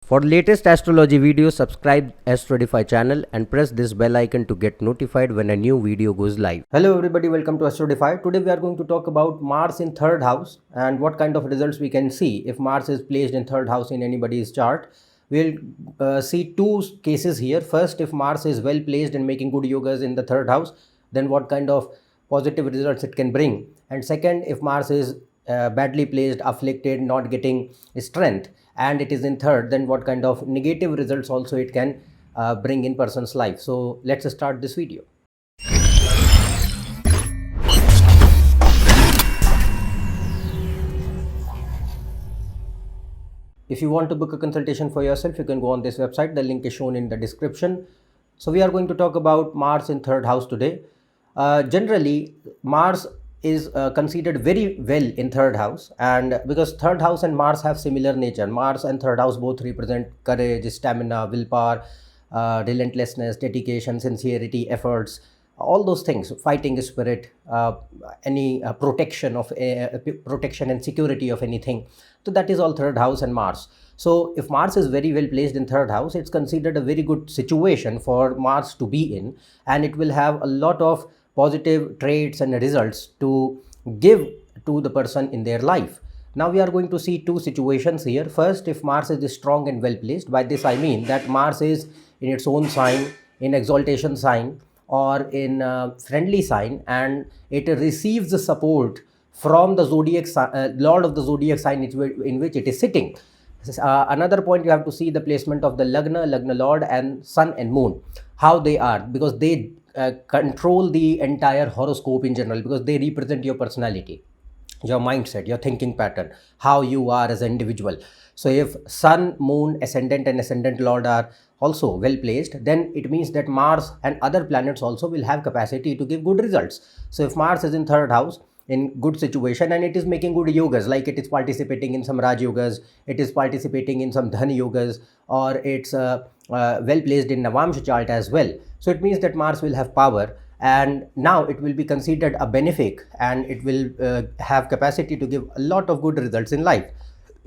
For latest astrology videos, subscribe AstroEdify channel and press this bell icon to get notified when a new video goes live. Hello everybody, welcome to AstroEdify. Today we are going to talk about Mars in third house and what kind of results we can see if Mars is placed in third house in anybody's chart. We'll see two cases here. First, if Mars is well placed and making good yogas in the third house, then what kind of positive results it can bring. And second, if Mars is badly placed, afflicted, not getting strength, and it is in third, then what kind of negative results also it can bring in person's life. So let's start this video. If you want to book a consultation for yourself, you can go on this website. The link is shown in the description. So we are going to talk about Mars in third house today. Generally, Mars is considered very well in third house, and because third house and Mars have similar nature. Mars and third house both represent courage, stamina, willpower, relentlessness, dedication, sincerity, efforts, all those things, fighting spirit, any protection and security of anything. So that is all third house and Mars. So if Mars is very well placed in third house, it's considered a very good situation for Mars to be in, and it will have a lot of positive traits and results to give to the person in their life. Now we are going to see two situations here. First, if Mars is strong and well placed, by this I mean that Mars is in its own sign, in exaltation sign, or in friendly sign, and it receives the support from the zodiac lord of the zodiac sign in which it is sitting. Another point, you have to see the placement of the lagna lord and sun and moon, how they are, because they control the entire horoscope in general, because they represent your personality, your mindset, your thinking pattern, how you are as an individual. So if sun, moon, ascendant and ascendant lord are also well placed, then it means that Mars and other planets also will have capacity to give good results. So if Mars is in third house in good situation and it is making good yogas, like it is participating in some Raj yogas, it is participating in some Dhan yogas, or it's well placed in Navamsha chart as well. So it means that Mars will have power, and now it will be considered a benefic, and it will have capacity to give a lot of good results in life.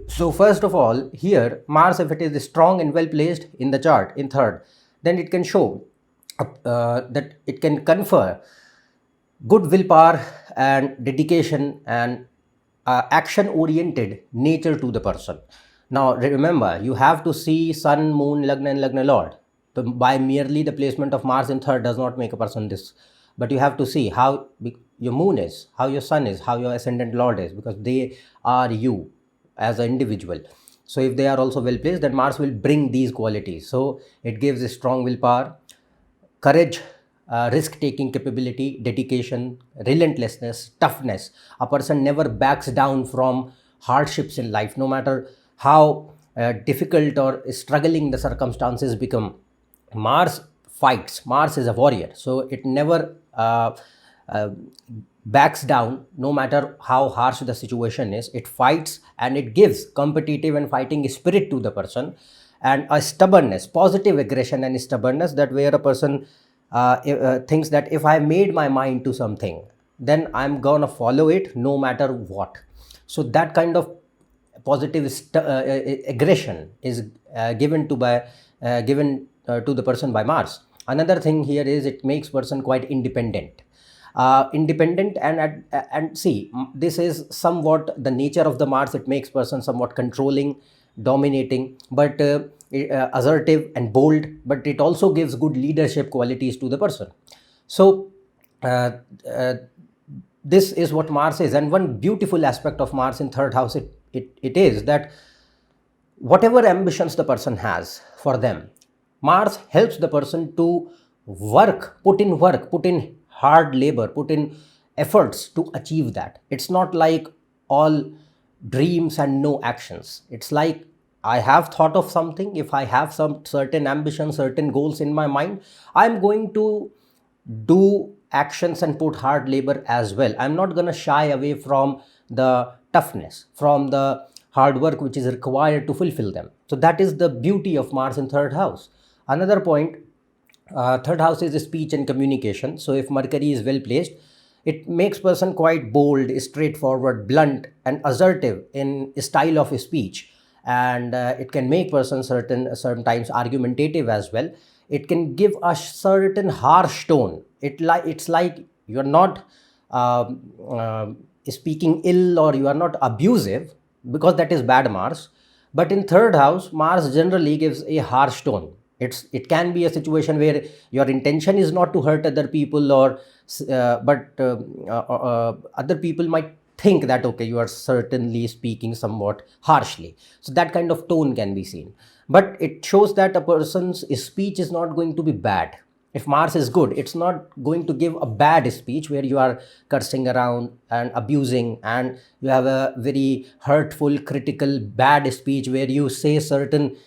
So first of all, here Mars, if it is strong and well placed in the chart in third, then it can show that it can confer good willpower and dedication and action oriented nature to the person. Now remember, you have to see sun, moon, lagna and lagna lord. So by merely the placement of Mars in third does not make a person this, but you have to see how your moon is, how your sun is, how your ascendant lord is, because they are you as an individual. So if they are also well placed, then Mars will bring these qualities. So it gives a strong willpower, courage, risk-taking capability, dedication, relentlessness, toughness. A person never backs down from hardships in life, no matter how difficult or struggling the circumstances become. Mars fights. Mars is a warrior, so it never backs down, no matter how harsh the situation is. It fights, and it gives competitive and fighting spirit to the person, and a stubbornness, positive aggression and stubbornness, that where a person thinks that if I made my mind to something, then I'm gonna follow it no matter what. So that kind of positive aggression is given to the person by Mars. Another thing here is it makes person quite independent. And see, this is somewhat the nature of the Mars. It makes person somewhat controlling, dominating, but assertive and bold, but it also gives good leadership qualities to the person. So this is what Mars is. And one beautiful aspect of Mars in third house, it is that whatever ambitions the person has for them, Mars helps the person to put in hard labor, put in efforts to achieve that. It's not like all dreams and no actions. It's like, I have thought of something. If I have some certain ambitions, certain goals in my mind, I'm going to do actions and put hard labor as well. I'm not going to shy away from the toughness, from the hard work which is required to fulfill them. So that is the beauty of Mars in third house. Another point, third house is speech and communication. So if Mercury is well placed, it makes person quite bold, straightforward, blunt and assertive in style of speech. and it can make person sometimes argumentative as well. It can give a certain harsh tone. It's like you're not speaking ill, or you are not abusive, because that is bad Mars. But in third house, Mars generally gives a harsh tone. It can be a situation where your intention is not to hurt other people, or other people might think that, okay, you are certainly speaking somewhat harshly. So that kind of tone can be seen. But it shows that a person's speech is not going to be bad. If Mars is good, it's not going to give a bad speech where you are cursing around and abusing, and you have a very hurtful, critical, bad speech where you say certain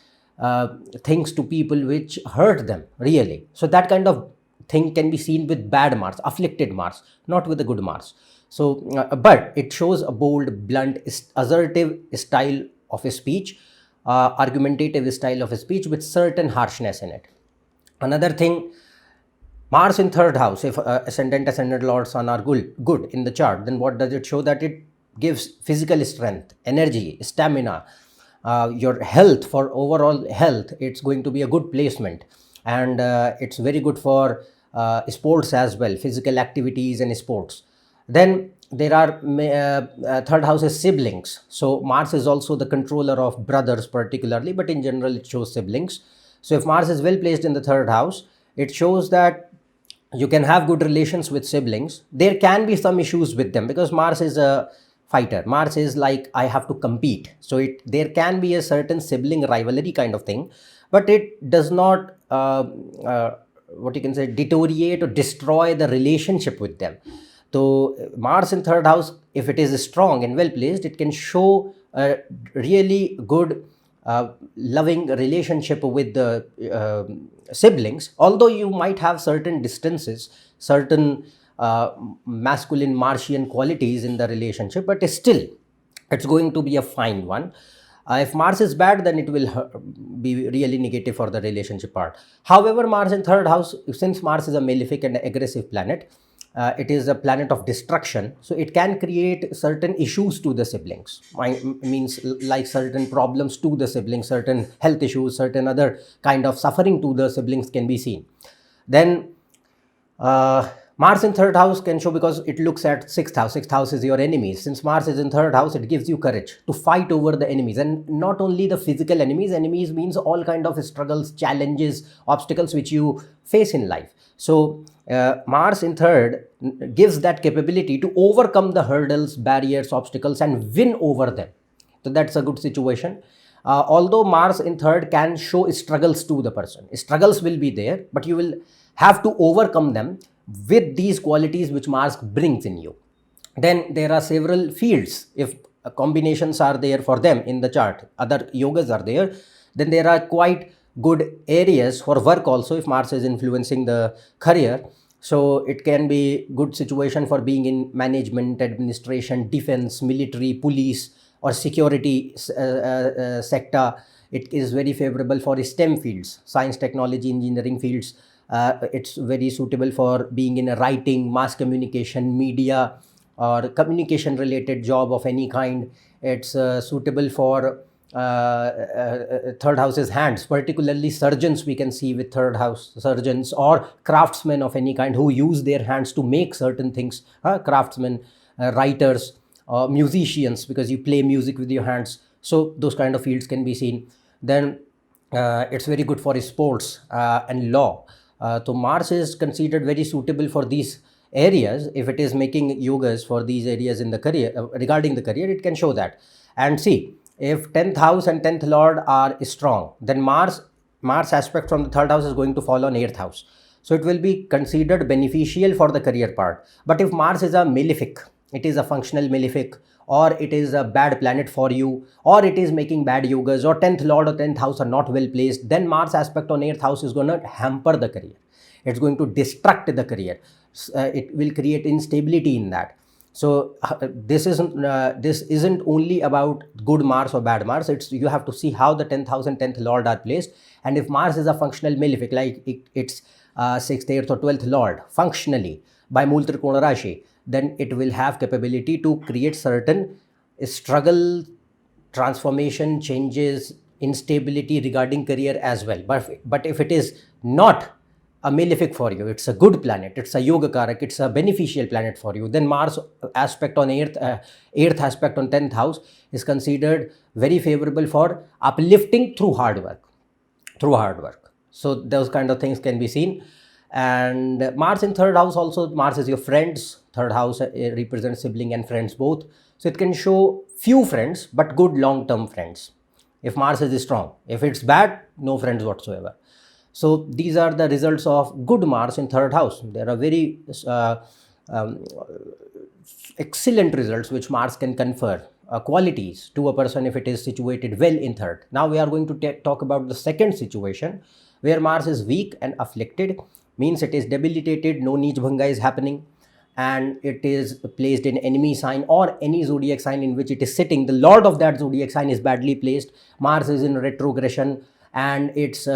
things to people which hurt them really. So that kind of thing can be seen with bad Mars, afflicted Mars, not with the good Mars. So, but it shows a bold, blunt, assertive style of a speech, argumentative style of a speech with certain harshness in it. Another thing, Mars in third house, if ascendant Lord, Sun are good in the chart, then what does it show? That it gives physical strength, energy, stamina, your health, for overall health. It's going to be a good placement, and it's very good for sports as well, physical activities and sports. Then there are third house is siblings. So Mars is also the controller of brothers particularly, but in general it shows siblings. So if Mars is well placed in the third house, it shows that you can have good relations with siblings. There can be some issues with them because Mars is a fighter. Mars is like, I have to compete. So there can be a certain sibling rivalry kind of thing, but it does not what you can say, deteriorate or destroy the relationship with them. So Mars in third house, if it is strong and well placed, it can show a really good loving relationship with the siblings. Although you might have certain distances, certain masculine Martian qualities in the relationship, but still it's going to be a fine one. If Mars is bad, then it will be really negative for the relationship part. However, Mars in third house, since Mars is a malefic and aggressive planet, it is a planet of destruction, so it can create certain issues to the siblings. Means like certain problems to the siblings, certain health issues, certain other kind of suffering to the siblings can be seen. Then Mars in third house can show, because it looks at sixth house. Sixth house is your enemies. Since Mars is in third house, it gives you courage to fight over the enemies, and not only the physical enemies. Enemies means all kind of struggles, challenges, obstacles which you face in life. So Mars in third gives that capability to overcome the hurdles, barriers, obstacles, and win over them. So that's a good situation. Although Mars in third can show struggles to the person, struggles will be there, but you will have to overcome them with these qualities which Mars brings in you. Then there are several fields. If combinations are there for them in the chart, other yogas are there, then there are quite good areas for work also if Mars is influencing the career. So it can be good situation for being in management, administration, defense, military, police, or security sector. It is very favorable for STEM fields, science, technology, engineering fields. It's very suitable for being in a writing, mass communication, media, or communication related job of any kind. It's suitable for third house's hands, particularly surgeons. We can see with third house surgeons, or craftsmen of any kind who use their hands to make certain things. Craftsmen, writers, musicians, because you play music with your hands. So those kind of fields can be seen. Then it's very good for sports and law. So Mars is considered very suitable for these areas. If it is making yogas for these areas in the career, regarding the career, it can show that. And see, if 10th house and 10th lord are strong, then Mars aspect from the third house is going to fall on 8th house. So it will be considered beneficial for the career part. But if Mars is a malefic, it is a functional malefic, or it is a bad planet for you, or it is making bad yogas, or 10th lord or 10th house are not well placed, then Mars aspect on 8th house is going to hamper the career. It's going to destruct the career. It will create instability in that. So this isn't only about good Mars or bad Mars. You have to see how the 10th house and 10th lord are placed. And if Mars is a functional malefic, like it's 6th, 8th or 12th lord functionally by Mool Trikona Rashi, then it will have capability to create certain struggle transformation, changes, instability regarding career as well. But if it is not a malefic for you, it's a good planet, it's a yoga karak, it's a beneficial planet for you, then Mars aspect on 8th aspect on 10th house is considered very favorable for uplifting through hard work. So those kind of things can be seen. And Mars in 3rd house also, Mars is your friends. 3rd house represents sibling and friends both. So it can show few friends but good long-term friends if Mars is strong. If it's bad, no friends whatsoever. So these are the results of good Mars in 3rd house. There are very excellent results which Mars can confer, qualities to a person if it is situated well in 3rd. Now we are going to talk about the 2nd situation, where Mars is weak and afflicted, means it is debilitated, no Neech Bhanga is happening, and it is placed in enemy sign or any zodiac sign in which it is sitting. The lord of that zodiac sign is badly placed. Mars is in retrogression and it's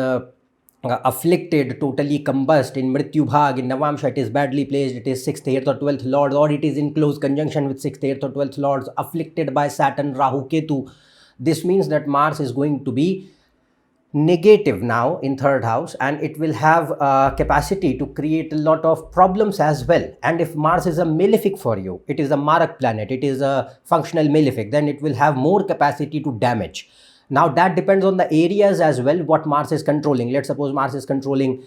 afflicted, totally combust in Mrityu Bhag, in Navamsha it is badly placed, it is 6th, 8th or 12th lords, or it is in close conjunction with 6th, 8th or 12th lords, afflicted by Saturn, Rahu, Ketu. This means that Mars is going to be negative now in 3rd house, and it will have capacity to create a lot of problems as well. And if Mars is a malefic for you, it is a Marak planet, it is a functional malefic, then it will have more capacity to damage. Now that depends on the areas as well, what Mars is controlling. Let's suppose Mars is controlling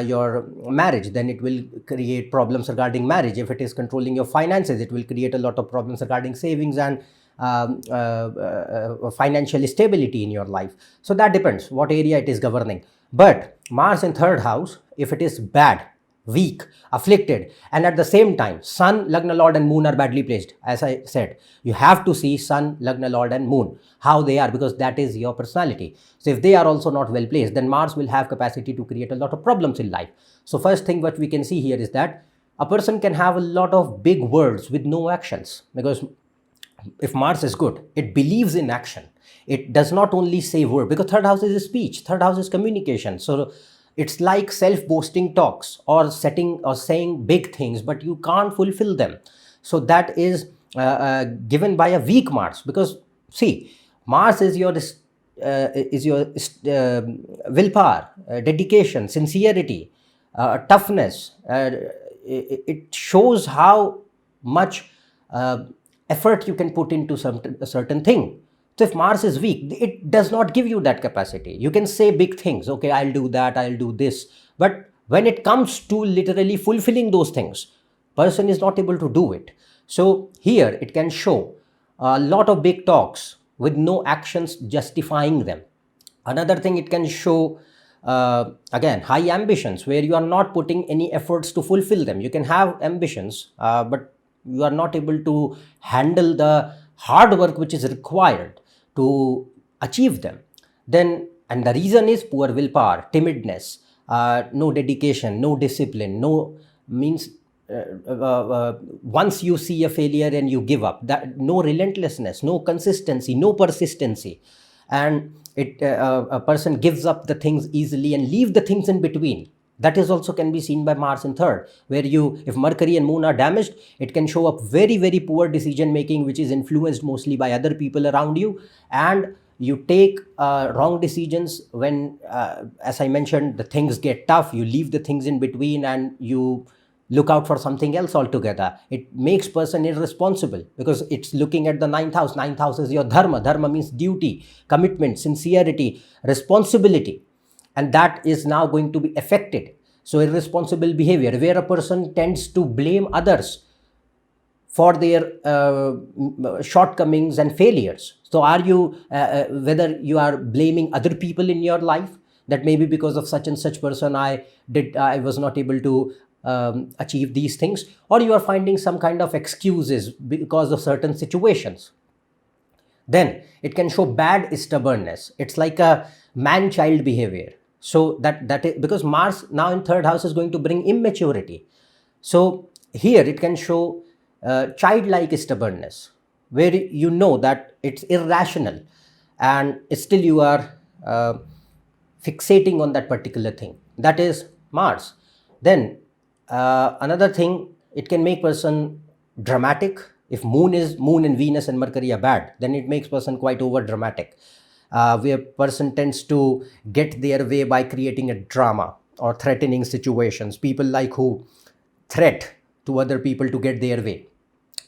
your marriage, then it will create problems regarding marriage. If it is controlling your finances, it will create a lot of problems regarding savings and financial stability in your life. So that depends what area it is governing. But Mars in 3rd house, if it is bad, weak, afflicted, and at the same time Sun, Lagna Lord and Moon are badly placed, as I said, you have to see Sun, Lagna Lord and Moon, how they are, because that is your personality. So if they are also not well placed, then Mars will have capacity to create a lot of problems in life. So first thing what we can see here is that a person can have a lot of big words with no actions, because if Mars is good, it believes in action. It does not only say word, because 3rd house is speech, 3rd house is communication. So it's like self-boasting talks or setting or saying big things, but you can't fulfill them. So that is given by a weak Mars, because see, Mars is your willpower, dedication, sincerity, toughness. It shows how much effort you can put into a certain thing. So if Mars is weak, it does not give you that capacity. You can say big things, okay, I'll do that, I'll do this. But when it comes to literally fulfilling those things, person is not able to do it. So here it can show a lot of big talks with no actions justifying them. Another thing, it can show again high ambitions where you are not putting any efforts to fulfill them. You can have ambitions, but you are not able to handle the hard work which is required to achieve them. Then, and the reason is poor willpower, timidness, no dedication, no discipline, no means once you see a failure and you give up, that no relentlessness, no consistency, no persistency, and a person gives up the things easily and leave the things in between. That is also can be seen by Mars in 3rd, where if Mercury and Moon are damaged, it can show up very, very poor decision making, which is influenced mostly by other people around you, and you take wrong decisions when, as I mentioned, the things get tough, you leave the things in between and you look out for something else altogether. It makes person irresponsible because it's looking at the 9th house. 9th house is your dharma. Dharma means duty, commitment, sincerity, responsibility. And that is now going to be affected. So irresponsible behavior, where a person tends to blame others for their shortcomings and failures. So are you, whether you are blaming other people in your life, that maybe because of such and such person I was not able to achieve these things, or you are finding some kind of excuses because of certain situations. Then it can show bad stubbornness. It's like a man-child behavior. So that is because Mars now in 3rd house is going to bring immaturity. So here it can show childlike stubbornness, where you know that it's irrational and still you are fixating on that particular thing. That is Mars. Then another thing, it can make person dramatic, If moon and Venus and Mercury are bad, then it makes person quite over dramatic, where person tends to get their way by creating a drama or threatening situations. People like who threat to other people to get their way.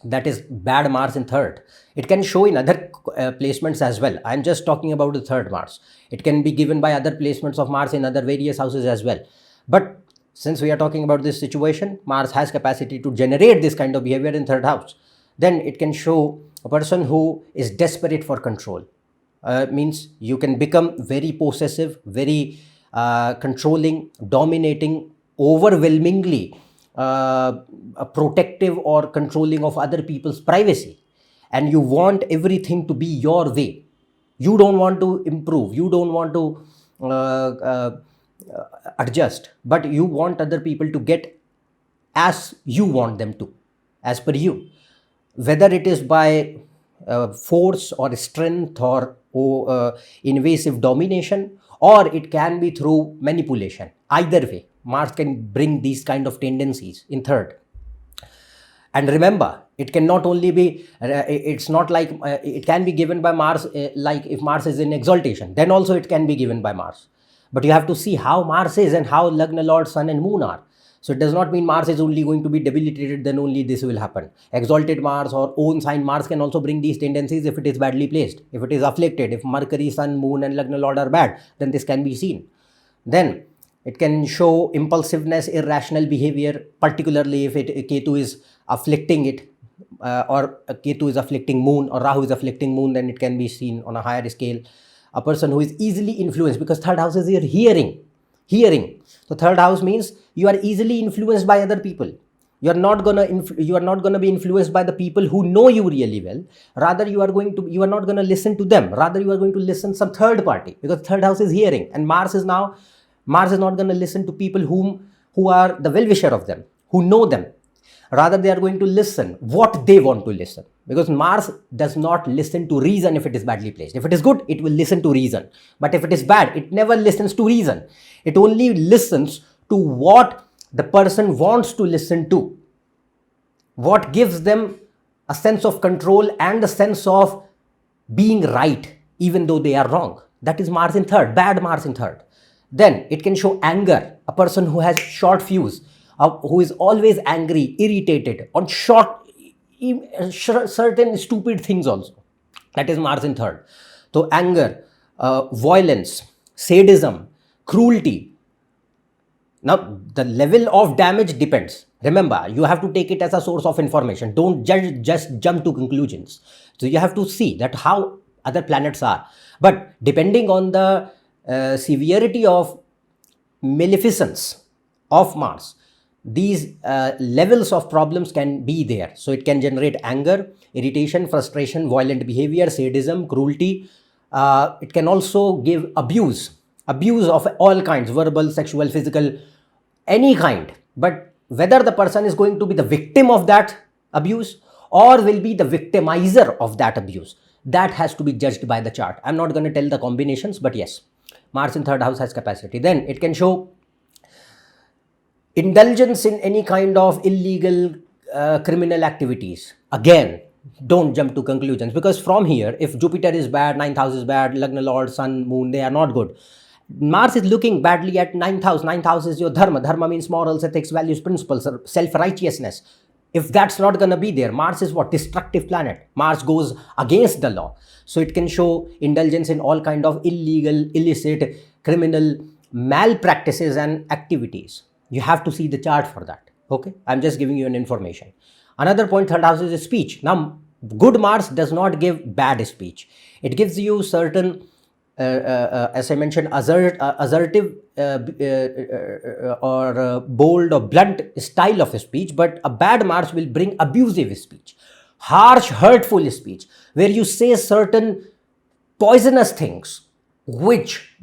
That is bad Mars in third. It can show in other placements as well. I'm just talking about the third Mars. It can be given by other placements of Mars in other various houses as well. But since we are talking about this situation, Mars has capacity to generate this kind of behavior in third house. Then it can show a person who is desperate for control. Means you can become very possessive, very controlling, dominating, overwhelmingly protective or controlling of other people's privacy, and you want everything to be your way. You don't want to improve, you don't want to adjust, but you want other people to get as you want them to, as per you, whether it is by force or strength or invasive domination, or it can be through manipulation. Either way, Mars can bring these kind of tendencies in third. And remember, it can not only be, it's not like it can be given by Mars, like if Mars is in exaltation, then also it can be given by Mars. But you have to see how Mars is and how Lagna Lord, Sun and Moon are. So it does not mean Mars is only going to be debilitated, then only this will happen. Exalted Mars or own sign Mars can also bring these tendencies if it is badly placed. If it is afflicted, if Mercury, Sun, Moon and Lagna Lord are bad, then this can be seen. Then it can show impulsiveness, irrational behavior, particularly if Ketu is afflicting it, or Ketu is afflicting Moon, or Rahu is afflicting Moon, then it can be seen on a higher scale. A person who is easily influenced, because third house is your hearing. So third house means you are easily influenced by other people. You are not gonna be influenced by the people who know you really well. Rather, you are not gonna listen to them. Rather, you are going to listen some third party, because third house is hearing, and Mars is not going to listen to people who are the well-wisher of them, who know them. Rather, they are going to listen what they want to listen, because Mars does not listen to reason if it is badly placed. If it is good, it will listen to reason. But if it is bad, it never listens to reason. It only listens to what the person wants to listen to, what gives them a sense of control and a sense of being right, even though they are wrong. That is Mars in third, bad Mars in third. Then it can show anger, a person who has short fuse, who is always angry, irritated on certain stupid things also. That is Mars in third. So anger, violence, sadism, cruelty. Now the level of damage depends. Remember, you have to take it as a source of information. Don't just jump to conclusions. So you have to see that how other planets are. But depending on the severity of maleficence of Mars, these levels of problems can be there. So it can generate anger, irritation, frustration, violent behavior, sadism, cruelty. It can also give abuse of all kinds, verbal, sexual, physical, any kind. But whether the person is going to be the victim of that abuse or will be the victimizer of that abuse, that has to be judged by the chart. I'm not going to tell the combinations, but yes, Mars in third house has capacity. Then it can show indulgence in any kind of illegal criminal activities. Again, don't jump to conclusions, because from here, if Jupiter is bad, 9th house is bad, Lagna Lord, Sun, Moon, they are not good. Mars is looking badly at 9th house. 9th house is your dharma. Dharma means morals, ethics, values, principles, self-righteousness. If that's not going to be there, Mars is what? Destructive planet. Mars goes against the law. So it can show indulgence in all kind of illegal, illicit, criminal malpractices and activities. You have to see the chart for that. Okay, I'm just giving you an information. Another point, third house is speech. Now, good Mars does not give bad speech. It gives you certain, as I mentioned, assertive or bold or blunt style of speech. But a bad Mars will bring abusive speech, harsh, hurtful speech, where you say certain poisonous things which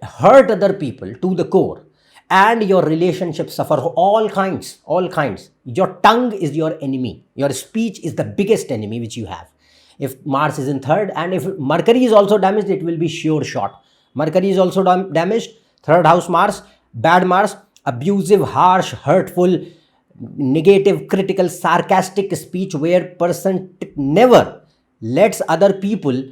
hurt other people to the core. And your relationships suffer all kinds. Your tongue is your enemy. Your speech is the biggest enemy which you have. If Mars is in third, and if Mercury is also damaged, it will be sure shot. Mercury is also damaged. Third house Mars, bad Mars, abusive, harsh, hurtful, negative, critical, sarcastic speech where person never lets other people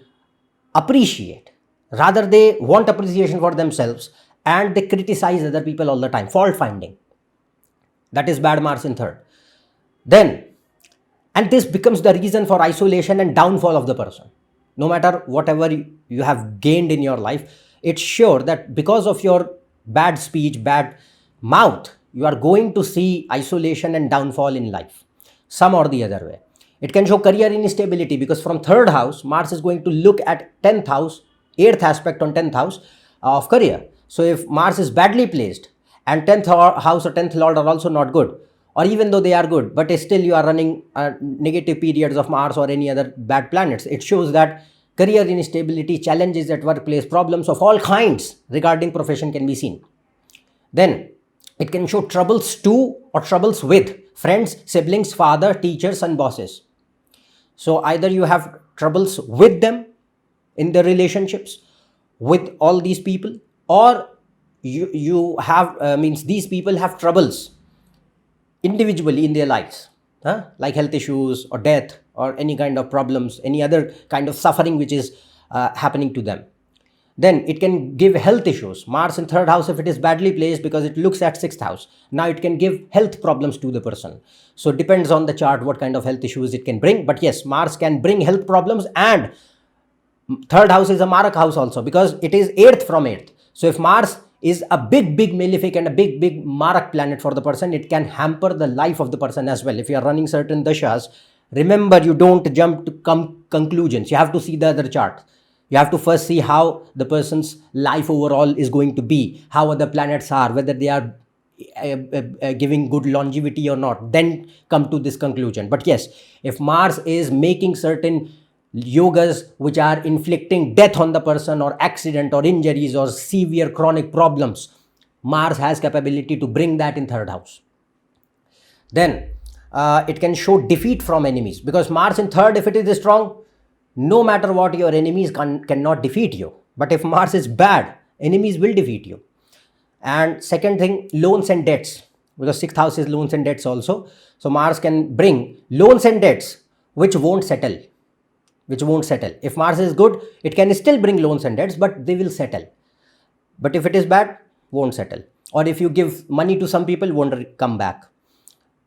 appreciate. Rather, they want appreciation for themselves and they criticize other people all the time. Fault finding. That is bad Mars in third. Then, and this becomes the reason for isolation and downfall of the person. No matter whatever you have gained in your life, it's sure that because of your bad speech, bad mouth, you are going to see isolation and downfall in life, some or the other way. It can show career instability because from third house, Mars is going to look at 10th house, 8th aspect on 10th house of career. So if Mars is badly placed and 10th house or 10th lord are also not good, or even though they are good, but still you are running negative periods of Mars or any other bad planets, it shows that career instability, challenges at workplace, problems of all kinds regarding profession can be seen. Then it can show troubles to or troubles with friends, siblings, father, teachers and bosses. So either you have troubles with them in the relationships with all these people, or you have means these people have troubles individually in their lives, like health issues or death or any kind of problems, any other kind of suffering which is happening to them. Then it can give health issues. Mars in third house, if it is badly placed, because it looks at sixth house, now it can give health problems to the person. So it depends on the chart what kind of health issues it can bring. But yes, Mars can bring health problems, and third house is a Marak house also because it is 8th from 8th. So if Mars is a big malefic and a big Marak planet for the person, it can hamper the life of the person as well. If you are running certain dashas, remember, you don't jump to conclusions. You have to see the other chart. You have to first see how the person's life overall is going to be, how other planets are, whether they are giving good longevity or not, then come to this conclusion. But yes, if Mars is making certain yogas which are inflicting death on the person, or accident or injuries or severe chronic problems, Mars has capability to bring that in third house. Then it can show defeat from enemies, because Mars in third, if it is strong, no matter what, your enemies cannot defeat you. But if Mars is bad, enemies will defeat you. And second thing, loans and debts, because sixth house is loans and debts also. So Mars can bring loans and debts which won't settle. If Mars is good, it can still bring loans and debts, but they will settle. But if it is bad, won't settle. Or if you give money to some people, won't come back.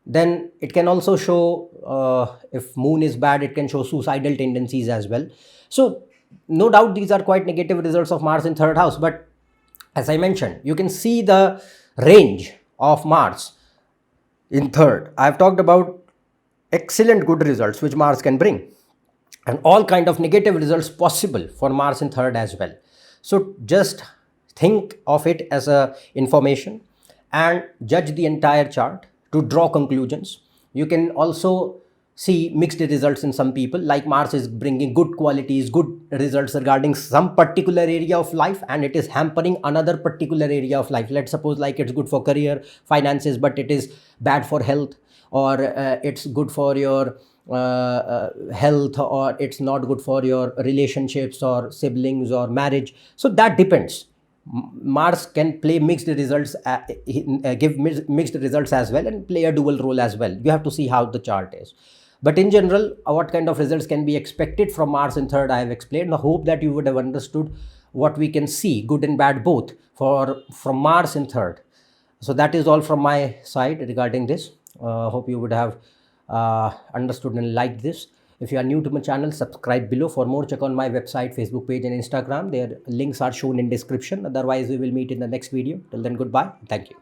Then it can also show, if moon is bad, it can show suicidal tendencies as well. So no doubt these are quite negative results of Mars in third house. But as I mentioned, you can see the range of Mars in third. I have talked about excellent good results which Mars can bring, and all kind of negative results possible for Mars in third as well. So just think of it as a information and judge the entire chart to draw conclusions. You can also see mixed results in some people, like Mars is bringing good qualities, good results regarding some particular area of life, and it is hampering another particular area of life. Let's suppose like it's good for career, finances, but it is bad for health, or it's good for your health, or it's not good for your relationships or siblings or marriage. So that depends. Mars can play mixed results, give mixed results as well, and play a dual role as well. You have to see how the chart is. But in general, what kind of results can be expected from Mars in third, I have explained. I hope that you would have understood what we can see, good and bad both, from Mars in third. So that is all from my side regarding this. Hope you would have understood and liked this. If you are new to my channel, subscribe below. For more, check on my website, Facebook page and Instagram. Their links are shown in description. Otherwise, we will meet in the next video. Till then, goodbye. Thank you.